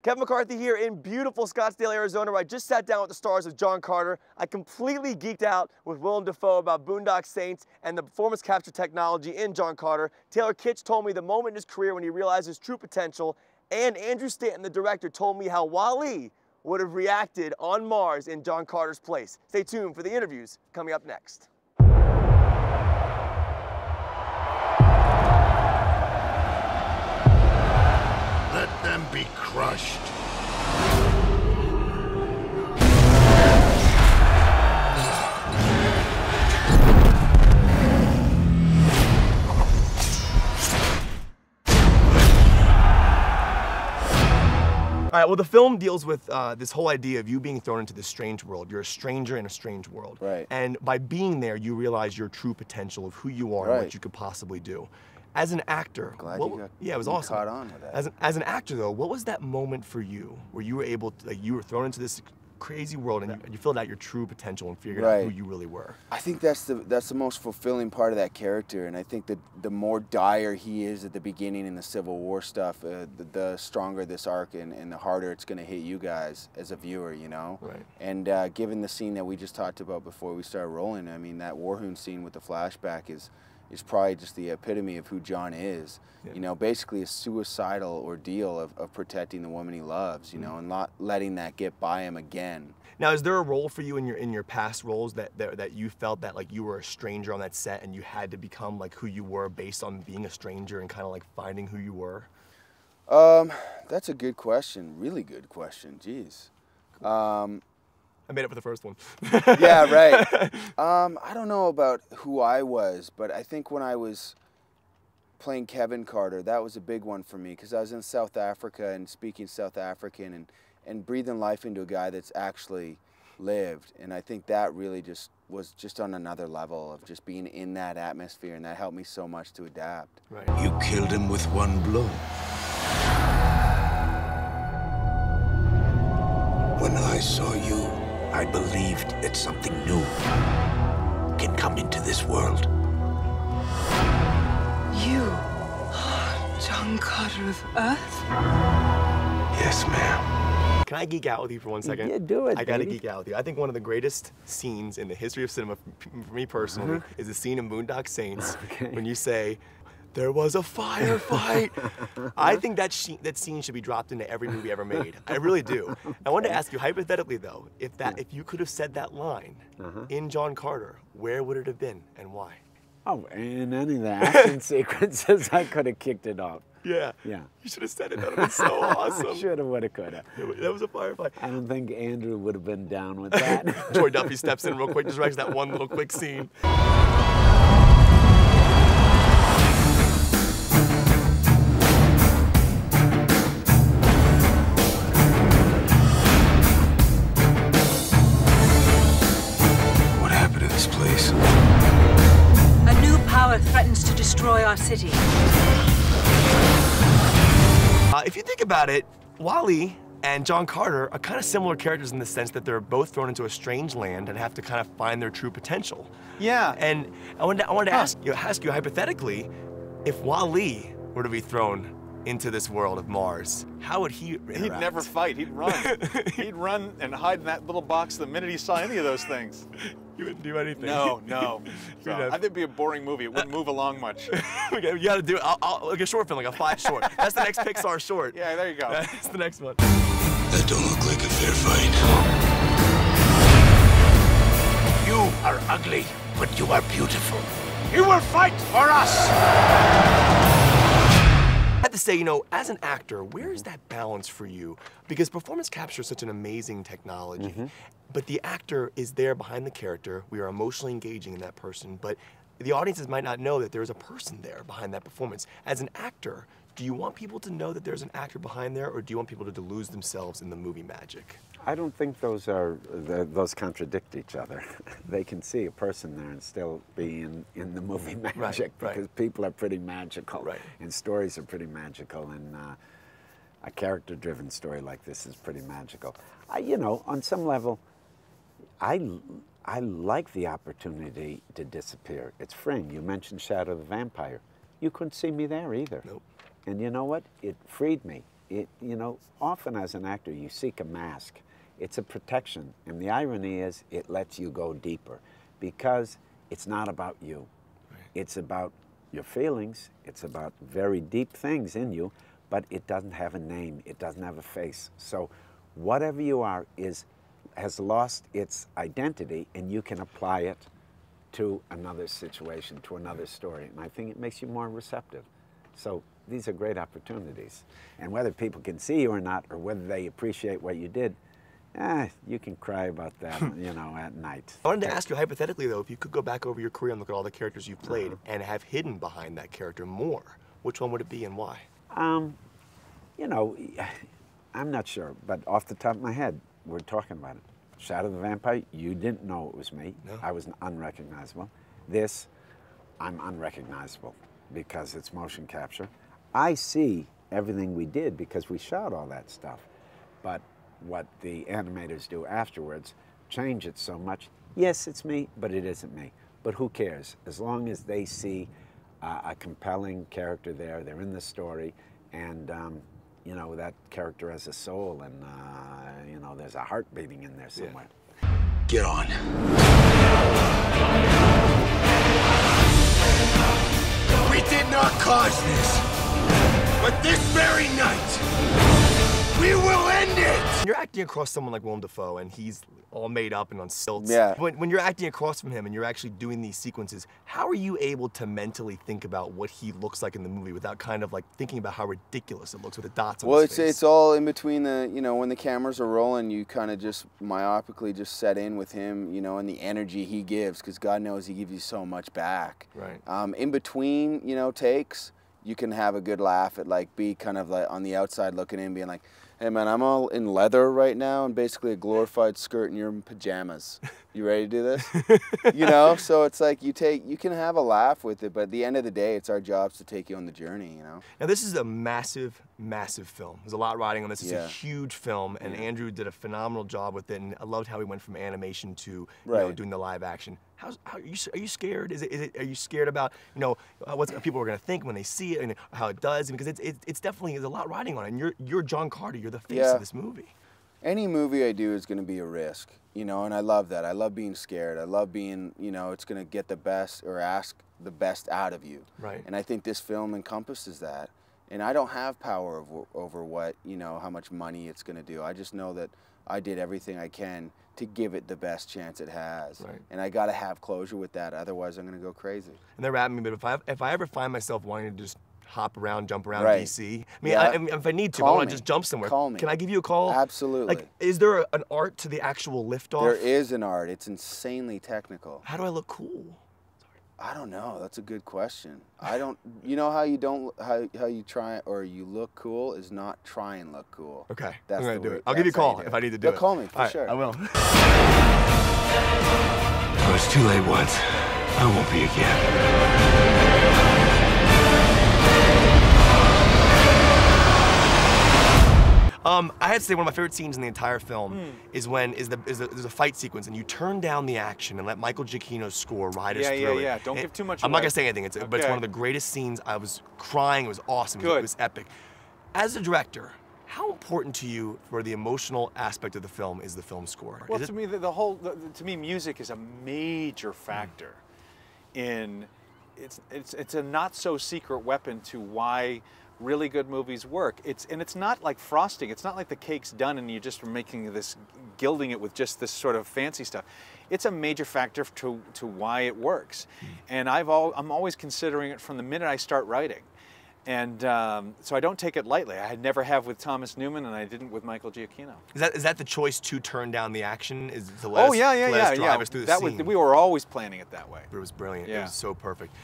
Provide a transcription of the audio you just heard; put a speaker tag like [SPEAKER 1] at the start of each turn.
[SPEAKER 1] Kevin McCarthy here in beautiful Scottsdale, Arizona, where I just sat down with the stars of John Carter. I completely geeked out with Willem Dafoe about Boondock Saints and the performance capture technology in John Carter. Taylor Kitsch told me the moment in his career when he realized his true potential, and Andrew Stanton, the director, told me how Wall-E would have reacted on Mars in John Carter's place. Stay tuned for the interviews coming up next.
[SPEAKER 2] Let them be crushed.
[SPEAKER 1] All right, well, the film deals with this whole idea of you being thrown into this strange world. You're a stranger in a strange world.
[SPEAKER 3] Right.
[SPEAKER 1] And by being there, you realize your true potential of who you are and what you could possibly do. As an actor,
[SPEAKER 3] it was
[SPEAKER 1] awesome.
[SPEAKER 3] Caught on with that.
[SPEAKER 1] As an actor, though, what was that moment for you where you were able to, you were thrown into this crazy world and you filled out your true potential and figured out who you really were?
[SPEAKER 3] I think that's the most fulfilling part of that character, and I think that the more dire he is at the beginning in the Civil War stuff, the stronger this arc and the harder it's going to hit you guys as a viewer, you know?
[SPEAKER 1] Right.
[SPEAKER 3] And given the scene that we just talked about before we started rolling, I mean, that Warhoon scene with the flashback is probably just the epitome of who John is. Yeah. You know, basically a suicidal ordeal of protecting the woman he loves, you know, and not letting that get by him again.
[SPEAKER 1] Now, is there a role for you in your past roles that you felt that like you were a stranger on that set and you had to become like who you were based on being a stranger and kind of like finding who you were?
[SPEAKER 3] That's a good question. Really good question. Jeez.
[SPEAKER 1] I made it for the first one.
[SPEAKER 3] Yeah, right. I don't know about who I was, but I think when I was playing Kevin Carter, that was a big one for me because I was in South Africa and speaking South African and breathing life into a guy that's actually lived. And I think that really was just on another level of just being in that atmosphere, and that helped me so much to adapt.
[SPEAKER 2] Right. You killed him with one blow. When I saw you, I believed that something new can come into this world.
[SPEAKER 4] You are John Carter of Earth?
[SPEAKER 2] Yes, ma'am.
[SPEAKER 1] Can I geek out with you for 1 second?
[SPEAKER 3] Yeah, do it,
[SPEAKER 1] I gotta
[SPEAKER 3] baby.
[SPEAKER 1] geek out with you. I think one of the greatest scenes in the history of cinema, for me personally, is the scene in Boondock Saints when you say, "There was a firefight." I think that scene should be dropped into every movie ever made. I really do. I wanted to ask you, hypothetically though, if you could have said that line in John Carter, where would it have been and why?
[SPEAKER 5] Oh, in any of the action sequences, I could have kicked it off.
[SPEAKER 1] Yeah.
[SPEAKER 5] Yeah.
[SPEAKER 1] You should have said it. That would have been so awesome.
[SPEAKER 5] Should have, would have, could have.
[SPEAKER 1] That was a firefight.
[SPEAKER 5] I don't think Andrew would have been down with that.
[SPEAKER 1] Joy Duffy steps in real quick, just directs that one little quick scene.
[SPEAKER 4] A new power threatens to destroy our city.
[SPEAKER 1] If you think about it, Wall-E and John Carter are kind of similar characters in the sense that they're both thrown into a strange land and have to kind of find their true potential.
[SPEAKER 6] Yeah.
[SPEAKER 1] And I wanted to ask you hypothetically, if Wall-E were to be thrown into this world of Mars, how would he interact?
[SPEAKER 6] He'd never fight, he'd run. He'd run and hide in that little box the minute he saw any of those things.
[SPEAKER 1] You wouldn't do anything.
[SPEAKER 6] No. So, I think it'd be a boring movie. It wouldn't move along much.
[SPEAKER 1] You gotta do it. Like a short film, like a 5 short. That's the next Pixar short.
[SPEAKER 6] Yeah, there you go.
[SPEAKER 1] That's the next one.
[SPEAKER 2] That don't look like a fair fight. You are ugly, but you are beautiful. You will fight for us!
[SPEAKER 1] I have to say, you know, as an actor, where is that balance for you? Because performance capture is such an amazing technology, but the actor is there behind the character. We are emotionally engaging in that person, but the audiences might not know that there's a person there behind that performance. As an actor, do you want people to know that there's an actor behind there, or do you want people to lose themselves in the movie magic?
[SPEAKER 5] I don't think those contradict each other. They can see a person there and still be in the movie magic, because people are pretty magical, and stories are pretty magical, and a character-driven story like this is pretty magical. You know, on some level, I like the opportunity to disappear. It's freeing. You mentioned Shadow the Vampire. You couldn't see me there either.
[SPEAKER 1] Nope.
[SPEAKER 5] And you know what? It freed me. you know, often as an actor, you seek a mask. It's a protection, and the irony is it lets you go deeper because it's not about you. Right. It's about your feelings. It's about very deep things in you, but it doesn't have a name. It doesn't have a face. So whatever you are has lost its identity, and you can apply it to another situation, to another story. And I think it makes you more receptive. So these are great opportunities. And whether people can see you or not, or whether they appreciate what you did, you can cry about that, you know, at night.
[SPEAKER 1] I wanted to ask you hypothetically, though, if you could go back over your career and look at all the characters you've played and have hidden behind that character more, which one would it be and why?
[SPEAKER 5] You know, I'm not sure, but off the top of my head, we're talking about it. Shadow the Vampire, you didn't know it was me. No. I was unrecognizable. This, I'm unrecognizable because it's motion capture. I see everything we did because we shot all that stuff. But what the animators do afterwards change it so much. Yes, it's me, but it isn't me. But who cares? As long as they see a compelling character there, they're in the story, and you know, that character has a soul, and you know, there's a heart beating in there somewhere.
[SPEAKER 2] Yeah. Get on. We did not cause this, but this very night, we will end it!
[SPEAKER 1] You're acting across someone like Willem Dafoe, and he's all made up and on stilts.
[SPEAKER 3] Yeah.
[SPEAKER 1] When you're acting across from him and you're actually doing these sequences, how are you able to mentally think about what he looks like in the movie without kind of like thinking about how ridiculous it looks with the dots on his face?
[SPEAKER 3] Well, it's all in between the, you know, when the cameras are rolling, you kind of just myopically just set in with him, you know, and the energy he gives, because God knows he gives you so much back.
[SPEAKER 1] Right.
[SPEAKER 3] In between, you know, takes, you can have a good laugh at, like, be kind of like on the outside looking in, being like, hey man, I'm all in leather right now and basically a glorified skirt and you're in pajamas. You ready to do this? You know, so it's like you can have a laugh with it, but at the end of the day, it's our jobs to take you on the journey, you know?
[SPEAKER 1] Now this is a massive, massive film. There's a lot riding on this. It's a huge film, and Andrew did a phenomenal job with it, and I loved how he went from animation to you know, doing the live action. Are you scared? Are you scared about, you know, what people are going to think when they see it and how it does? Because it's definitely, there's a lot riding on it, and you're John Carter. You're the face of this movie.
[SPEAKER 3] Any movie I do is going to be a risk, you know, and I love that. I love being scared. I love being, you know, it's going to get the best or ask the best out of you.
[SPEAKER 1] Right.
[SPEAKER 3] And I think this film encompasses that. And I don't have power over what, you know, how much money it's going to do. I just know that I did everything I can to give it the best chance it has.
[SPEAKER 1] Right.
[SPEAKER 3] And I got to have closure with that, otherwise I'm going to go crazy.
[SPEAKER 1] And they're at me, but if I ever find myself wanting to just hop around, jump around DC, I mean, if I need to, I want to just jump somewhere.
[SPEAKER 3] Call me.
[SPEAKER 1] Can I give you a call?
[SPEAKER 3] Absolutely.
[SPEAKER 1] Like, is there an art to the actual liftoff?
[SPEAKER 3] There is an art. It's insanely technical.
[SPEAKER 1] How do I look cool?
[SPEAKER 3] I don't know. That's a good question. I don't. You know how you don't how you try or you look cool is not try and look cool.
[SPEAKER 1] Okay.
[SPEAKER 3] That's
[SPEAKER 1] I'm gonna do it. I'll give you a call if I need to do it.
[SPEAKER 3] Call me for sure.
[SPEAKER 1] I will.
[SPEAKER 2] I was too late once. I won't be again.
[SPEAKER 1] I had to say one of my favorite scenes in the entire film is when there's a fight sequence and you turn down the action and let Michael Giacchino's score ride us through it.
[SPEAKER 6] Yeah. Don't give too much
[SPEAKER 1] I'm
[SPEAKER 6] away.
[SPEAKER 1] not gonna say anything, but it's one of the greatest scenes. I was crying, it was awesome, it was epic. As a director, how important to you for the emotional aspect of the film is the film score?
[SPEAKER 6] Well, to me, to me, music is a major factor in, it's a not so secret weapon to why really good movies work. And it's not like frosting. It's not like the cake's done and you're just making this, gilding it with just this sort of fancy stuff. It's a major factor to why it works. And I'm always considering it from the minute I start writing. And so I don't take it lightly. I never have with Thomas Newman, and I didn't with Michael Giacchino.
[SPEAKER 1] Is that the choice to turn down the action? Is to let us drive us through the scene?
[SPEAKER 6] We were always planning it that way.
[SPEAKER 1] It was brilliant.
[SPEAKER 6] Yeah.
[SPEAKER 1] It was so perfect.